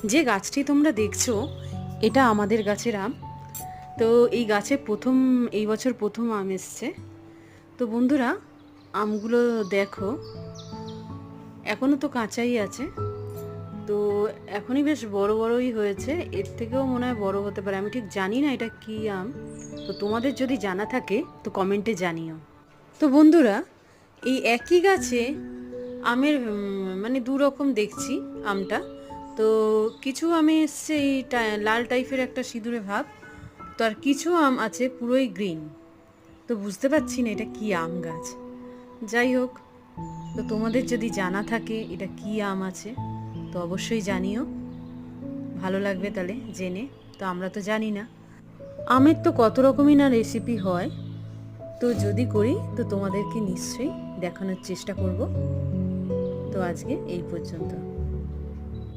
যে গাছটি তোমরা দেখছো এটা আমাদের গাছের আম। তো এই গাছে এই বছর প্রথম আম এসছে। তো বন্ধুরা, আমগুলো দেখো, এখনো তো কাঁচাই আছে। তো এখনই বেশ বড় বড়ই হয়েছে, এর থেকেও মনে হয় বড় হতে পারে, আমি ঠিক জানি না এটা কি আম। তো তোমাদের যদি জানা থাকে তো কমেন্টে জানিও। তো বন্ধুরা, এই একই গাছে আমের মানে দু রকম দেখছি আমটা। তো কিছু আমে এসছে এই লাল টাইপের একটা সিঁদুরে ভাব, তো আর কিছু আম আছে পুরোই গ্রিন। তো বুঝতে পারছি না এটা কি আম গাছ। যাই হোক, তো তোমাদের যদি জানা থাকে এটা কি আম আছে তো অবশ্যই জানিও, ভালো লাগবে তাহলে জেনে। তো আমরা তো জানি না, আমের তো কত রকমই না রেসিপি হয়। তো যদি করি তো তোমাদেরকে নিশ্চয়ই দেখানোর চেষ্টা করব। তো আজকে এই পর্যন্ত।